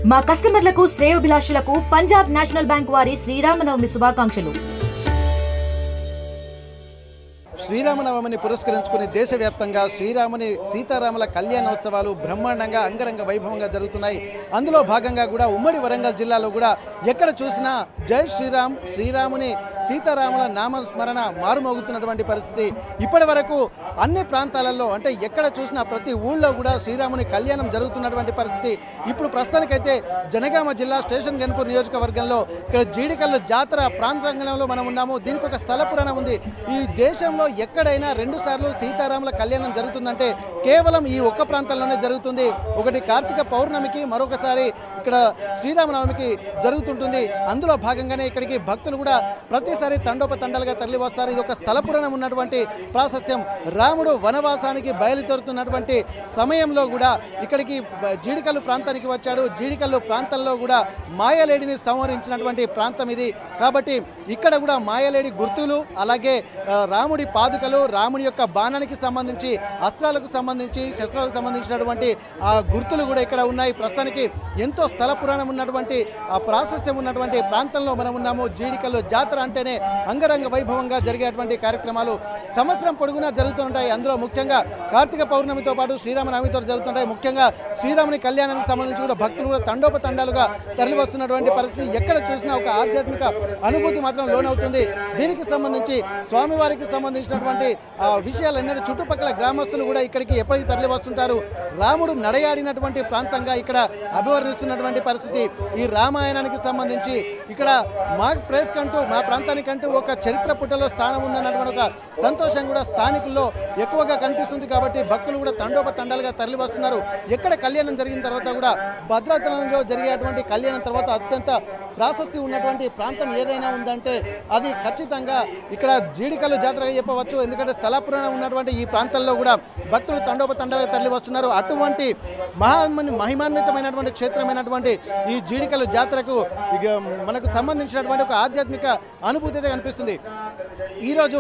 మా కస్టమర్లకు శ్రేయోభిలాషులకు Punjab national bank వారి శ్రీరామనవమి శుభాకాంక్షలు. శ్రీరామనవమిని పురస్కరించుకుని దేశవ్యాప్తంగా శ్రీరాముని సీతారాముల కళ్యాణోత్సవాలు బ్రహ్మాండంగా అంగరంగ వైభవంగా జరుగుతున్నాయి. అందులో భాగంగా కూడా ఉమ్మడి వరంగల్ జిల్లాలో కూడా ఎక్కడ చూసినా జై శ్రీరామ్, శ్రీరాముని సీతారాముల నామస్మరణ మారుమోగుతున్నటువంటి పరిస్థితి. ఇప్పటి వరకు అన్ని ప్రాంతాలలో అంటే ఎక్కడ చూసినా ప్రతి ఊళ్ళో కూడా శ్రీరాముని కళ్యాణం జరుగుతున్నటువంటి పరిస్థితి. ఇప్పుడు ప్రస్తుతానికైతే జనగామ జిల్లా స్టేషన్ గన్పూర్ నియోజకవర్గంలో ఇక్కడ జీడికల్లు జాతర ప్రాంతంలో మనం ఉన్నాము. దీనికి ఒక స్థల పురాణం ఉంది. ఈ దేశంలో ఎక్కడైనా 2 సార్లు సీతారాముల కళ్యాణం జరుగుతుందంటే కేవలం ఈ ఒక్క ప్రాంతంలోనే జరుగుతుంది. ఒకటి కార్తీక పౌర్ణమికి, మరొకసారి ఇక్కడ శ్రీరామనవమికి జరుగుతుంటుంది. అందులో భాగంగానే ఇక్కడికి భక్తులు కూడా ప్రతిసారి తండోపతండాలుగా తరలి వస్తారు. ఇది ఒక స్థల పురాణం ఉన్నటువంటి ప్రాశస్త్యం. రాముడు వనవాసానికి బయలుదేరుతున్నటువంటి సమయంలో కూడా ఇక్కడికి జీడికల్లు ప్రాంతానికి వచ్చాడు. జీడికల్లు ప్రాంతంలో కూడా మాయలేడిని సంహరించినటువంటి ప్రాంతం ఇది. కాబట్టి ఇక్కడ కూడా మాయలేడి గుర్తులు, అలాగే రాముడి పాదుకలు, రాముడి యొక్క బాణానికి సంబంధించి, అస్త్రాలకు సంబంధించి, శస్త్రాలకు సంబంధించినటువంటి ఆ గుర్తులు కూడా ఇక్కడ ఉన్నాయి. ప్రస్తుతానికి ఎంతో స్థల పురాణం ఉన్నటువంటి ఆ ప్రాశస్త్యం ఉన్నటువంటి ప్రాంతంలో మనం ఉన్నాము. జీడికల్లు జాతర అంటేనే అంగరంగ వైభవంగా జరిగేటువంటి కార్యక్రమాలు సంవత్సరం పొడుగునా జరుగుతుంటాయి. అందులో ముఖ్యంగా కార్తీక పౌర్ణమితో పాటు శ్రీరామనవమితో జరుగుతుంటాయి. ముఖ్యంగా శ్రీరాముని కళ్యాణానికి సంబంధించి కూడా భక్తులు కూడా తండోపతండాలుగా తరలి వస్తున్నటువంటి పరిస్థితి. ఎక్కడ చూసినా ఒక ఆధ్యాత్మిక అనుభూతి మాత్రం లోనవుతుంది. దీనికి సంబంధించి స్వామివారికి సంబంధించినటువంటి విషయాలు ఏంటంటే చుట్టుపక్కల గ్రామస్తులు కూడా ఇక్కడికి ఎప్పటికీ తరలి వస్తుంటారు. రాముడు నడయాడినటువంటి ప్రాంతంగా ఇక్కడ అభివర్ణిస్తున్నటువంటి పరిస్థితి. ఈ రామాయణానికి సంబంధించి ఇక్కడ మా ప్లేస్కంటూ, మా ప్రాంతానికంటూ ఒక చరిత్ర పుటలో స్థానం ఉందన్నటువంటి ఒక సంతోషం కూడా స్థానికుల్లో ఎక్కువగా కనిపిస్తుంది. కాబట్టి భక్తులు కూడా తండోపతండాలుగా తరలి వస్తున్నారు. ఎక్కడ కళ్యాణం జరిగిన తర్వాత కూడా భద్రాచలంలో జరిగేటువంటి కళ్యాణం తర్వాత అత్యంత ప్రాశస్తి ఉన్నటువంటి ప్రాంతం ఏదైనా ఉందంటే అది ఖచ్చితంగా ఇక్కడ జీడికల్లు జాతరగా చెప్పవచ్చు. ఎందుకంటే స్థల పురాణం ఉన్నటువంటి ఈ ప్రాంతంలో కూడా భక్తులు తండోపతండాలుగా తరలి వస్తున్నారు. అటువంటి మహిమాన్వితమైనటువంటి క్షేత్రమైనటువంటి ఈ జీడికల్లు జాతరకు మనకు సంబంధించినటువంటి ఒక ఆధ్యాత్మిక అనుభూతి అయితే కనిపిస్తుంది. ఈరోజు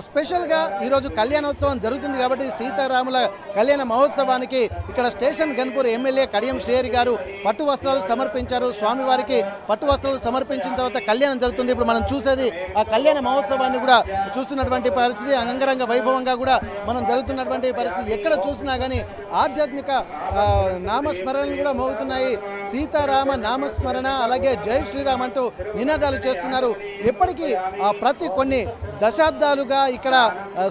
స్పెషల్గా ఈరోజు కళ్యాణోత్సవం జరుగుతుంది కాబట్టి సీతారాముల కళ్యాణ మహోత్సవానికి ఇక్కడ స్టేషన్ గన్పూర్ ఎమ్మెల్యే కడియం శ్రేయర్ గారు పట్టు వస్త్రాలు సమర్పించారు. స్వామివారికి పట్టు వస్త్రాలు సమర్పించిన తర్వాత కళ్యాణం జరుగుతుంది. ఇప్పుడు మనం చూసేది ఆ కళ్యాణ మహోత్సవాన్ని కూడా చూస్తున్నటువంటి పరిస్థితి. అంగరంగ వైభవంగా కూడా మనం జరుగుతున్నటువంటి పరిస్థితి. ఎక్కడ చూసినా కానీ ఆధ్యాత్మిక నామస్మరణలు కూడా మోగుతున్నాయి. సీతారామ నామస్మరణ, అలాగే జై శ్రీరామ్ అంటూ నినాదాలు చేస్తున్నారు. ఎప్పటికీ ప్రతి కొన్ని దశాబ్దాలుగా ఇక్కడ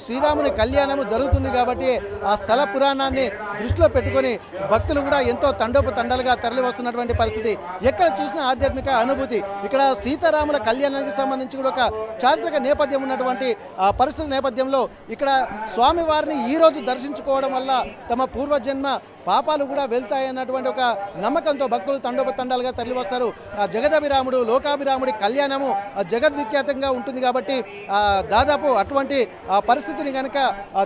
శ్రీరాముని కళ్యాణము జరుగుతుంది కాబట్టి ఆ స్థల పురాణాన్ని దృష్టిలో పెట్టుకొని భక్తులు కూడా ఎంతో తండోపతండాలుగా తరలి వస్తున్నటువంటి పరిస్థితి. ఎక్కడ చూసినా ఆధ్యాత్మిక అనుభూతి. ఇక్కడ సీతారాముల కళ్యాణానికి సంబంధించి కూడా ఒక చారిత్రక నేపథ్యం ఉన్నటువంటి పరిస్థితి నేపథ్యంలో ఇక్కడ స్వామివారిని ఈరోజు దర్శించుకోవడం వల్ల తమ పూర్వజన్మ పాపాలు కూడా వెళ్తాయన్నటువంటి ఒక నమ్మకంతో భక్తులు తండోపతండాలుగా తరలి వస్తారు. ఆ జగదభిరాముడు, లోకాభిరాముడి కళ్యాణము జగద్విఖ్యాతంగా ఉంటుంది కాబట్టి దాదాపు అటువంటి పరిస్థితిని కనుక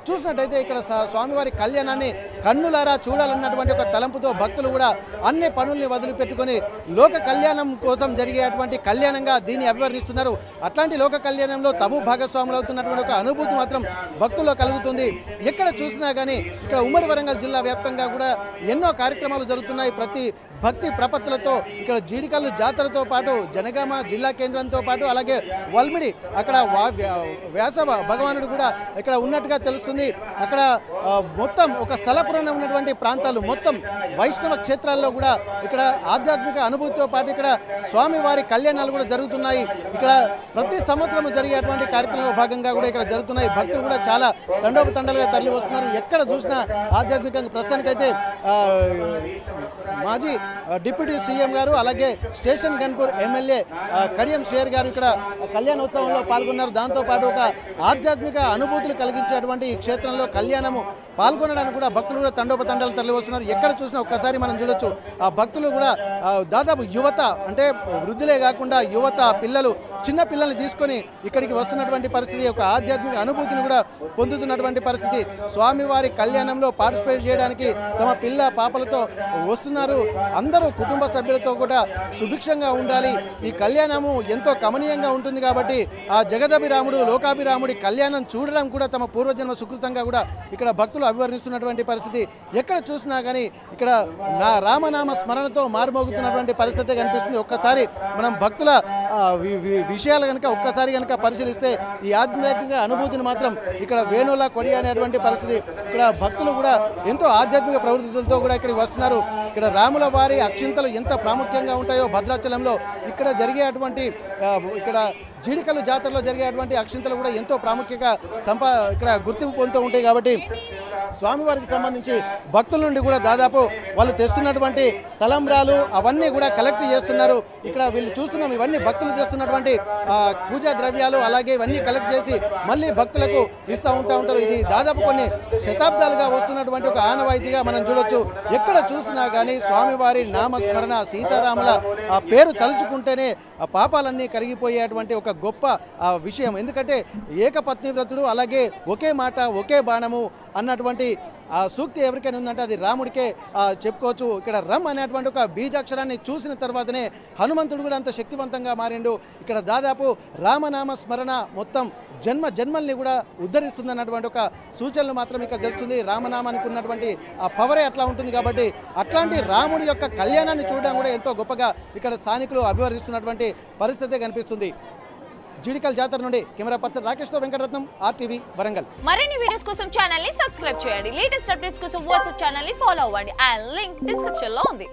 చూసినట్టయితే ఇక్కడ స్వామివారి కళ్యాణాన్ని కన్నులారా చూడాలన్నటువంటి ఒక తలంపుతో భక్తులు కూడా అన్ని పనుల్ని వదిలిపెట్టుకొని లోక కళ్యాణం కోసం జరిగేటువంటి కళ్యాణంగా దీన్ని అభివర్ణిస్తున్నారు. అట్లాంటి లోక కళ్యాణంలో తము భాగస్వాములు అవుతున్నటువంటి ఒక అనుభూతి మాత్రం భక్తుల్లో కలుగుతుంది. ఎక్కడ చూసినా కానీ ఇక్కడ ఉమ్మడి వరంగల్ జిల్లా వ్యాప్తంగా కూడా ఎన్నో కార్యక్రమాలు జరుగుతున్నాయి. ప్రతి భక్తి ప్రపత్తులతో ఇక్కడ జీడికల్లు జాతరతో పాటు జనగామ జిల్లా కేంద్రంతో పాటు అలాగే వల్మిడి అక్కడ వ్యాస భగవానుడు కూడా ఇక్కడ ఉన్నట్టుగా తెలుస్తుంది. అక్కడ మొత్తం ఒక స్థల పురాణం ఉన్నటువంటి ప్రాంతాలు మొత్తం వైష్ణవ క్షేత్రాల్లో కూడా ఇక్కడ ఆధ్యాత్మిక అనుభూతితో పాటు ఇక్కడ స్వామివారి కళ్యాణాలు కూడా జరుగుతున్నాయి. ఇక్కడ ప్రతి సంవత్సరం జరిగేటువంటి కార్యక్రమంలో భాగంగా కూడా ఇక్కడ జరుగుతున్నాయి. భక్తులు కూడా చాలా తండోపతండాలుగా తరలి వస్తున్నారు. ఎక్కడ చూసినా ఆధ్యాత్మికంగా ప్రస్తుతానికైతే మాజీ డిప్యూటీ సీఎం గారు అలాగే స్టేషన్ గన్పూర్ ఎమ్మెల్యే కడియం శ్రేయర్ గారు ఇక్కడ కళ్యాణోత్సవంలో పాల్గొన్నారు. దాంతోపాటు ఒక ఆధ్యాత్మిక అనుభూతులు కలిగించేటువంటి ఈ క్షేత్రంలో కళ్యాణము పాల్గొనడానికి కూడా భక్తులు కూడా తండోపతండాలు తరలి వస్తున్నారు. ఎక్కడ చూసినా ఒక్కసారి మనం చూడొచ్చు ఆ భక్తులు కూడా దాదాపు యువత అంటే వృద్ధులే కాకుండా యువత, పిల్లలు, చిన్న పిల్లల్ని తీసుకొని ఇక్కడికి వస్తున్నటువంటి పరిస్థితి. ఒక ఆధ్యాత్మిక అనుభూతిని కూడా పొందుతున్నటువంటి పరిస్థితి. స్వామివారి కళ్యాణంలో పార్టిసిపేట్ చేయడానికి తమ పిల్ల పాపలతో వస్తున్నారు. అందరూ కుటుంబ సభ్యులతో కూడా సుభిక్షంగా ఉండాలి. ఈ కళ్యాణము ఎంతో కమనీయంగా ఉంటుంది కాబట్టి ఆ జగదభిరాముడు, లోకాభిరాముడి కళ్యాణం చూడడం కూడా తమ పూర్వజన్మ సుకృతంగా కూడా ఇక్కడ భక్తులు భక్తులు అభివర్ణిస్తున్నటువంటి పరిస్థితి. ఎక్కడ చూసినా కానీ ఇక్కడ రామనామ స్మరణతో మారుమోగుతున్నటువంటి పరిస్థితి కనిపిస్తుంది. ఒక్కసారి మనం భక్తుల విషయాలు కనుక ఒక్కసారి కనుక పరిశీలిస్తే ఈ ఆధ్యాత్మిక అనుభూతిని మాత్రం ఇక్కడ వేణులా కొడి అనేటువంటి పరిస్థితి. ఇక్కడ భక్తులు కూడా ఎంతో ఆధ్యాత్మిక ప్రవృత్తులతో కూడా ఇక్కడికి వస్తున్నారు. ఇక్కడ రాముల వారి అక్షింతలు ఎంత ప్రాముఖ్యంగా ఉంటాయో భద్రాచలంలో ఇక్కడ జరిగేటువంటి ఇక్కడ జీడికల్లు జాతరలో జరిగేటువంటి అక్షింతలు కూడా ఎంతో ప్రాముఖ్యంగా ఇక్కడ గుర్తింపు పొందుతూ ఉంటాయి. కాబట్టి స్వామివారికి సంబంధించి భక్తుల నుండి కూడా దాదాపు వాళ్ళు తెస్తున్నటువంటి తలంబ్రాలు అవన్నీ కూడా కలెక్ట్ చేస్తున్నారు. ఇక్కడ వీళ్ళు చూస్తున్నాం ఇవన్నీ భక్తులు తెస్తున్నటువంటి పూజా ద్రవ్యాలు, అలాగే ఇవన్నీ కలెక్ట్ చేసి మళ్ళీ భక్తులకు ఇస్తూ ఉంటారు. ఇది దాదాపు కొన్ని శతాబ్దాలుగా వస్తున్నటువంటి ఒక ఆనవాయితీగా మనం చూడొచ్చు. ఎక్కడ చూసినా కానీ స్వామివారి నామస్మరణ, సీతారాముల పేరు తలుచుకుంటేనే పాపాలన్నీ కరిగిపోయేటువంటి ఒక గొప్ప విషయం. ఎందుకంటే ఏకపత్ని వ్రతుడు, అలాగే ఒకే మాట ఒకే బాణము అన్నటువంటి ఆ సూక్తి ఎవరికైనా ఉందంటే అది రాముడికే చెప్పుకోవచ్చు. ఇక్కడ రమ్ అనేటువంటి ఒక బీజాక్షరాన్ని చూసిన తర్వాతనే హనుమంతుడు కూడా అంత శక్తివంతంగా మారిండు. ఇక్కడ దాదాపు రామనామ స్మరణ మొత్తం జన్మల్ని కూడా ఉద్ధరిస్తుందన్నటువంటి ఒక సూచనలు మాత్రం ఇక్కడ తెలుస్తుంది. రామనామానికి ఉన్నటువంటి ఆ పవరే అట్లా ఉంటుంది. కాబట్టి అట్లాంటి రాముడి యొక్క కళ్యాణాన్ని చూడడం కూడా ఎంతో గొప్పగా ఇక్కడ స్థానికులు అభివర్ణిస్తున్నటువంటి పరిస్థితి కనిపిస్తుంది. జీడికల్ జాతర నుండి కెమెరా పర్సన్ రాకేష్తో వెంకటరత్నం, RTV వరంగల్. మరిన్ని వీడియోస్ కోసం ఛానల్ ని సబ్స్క్రైబ్ చేయండి. లేటెస్ట్ అప్డేట్స్ కోసం వాట్సాప్ ఛానల్ ని ఫాలో అవ్వండి. ఆ లింక్ డిస్క్రిప్షన్ లో ఉంది.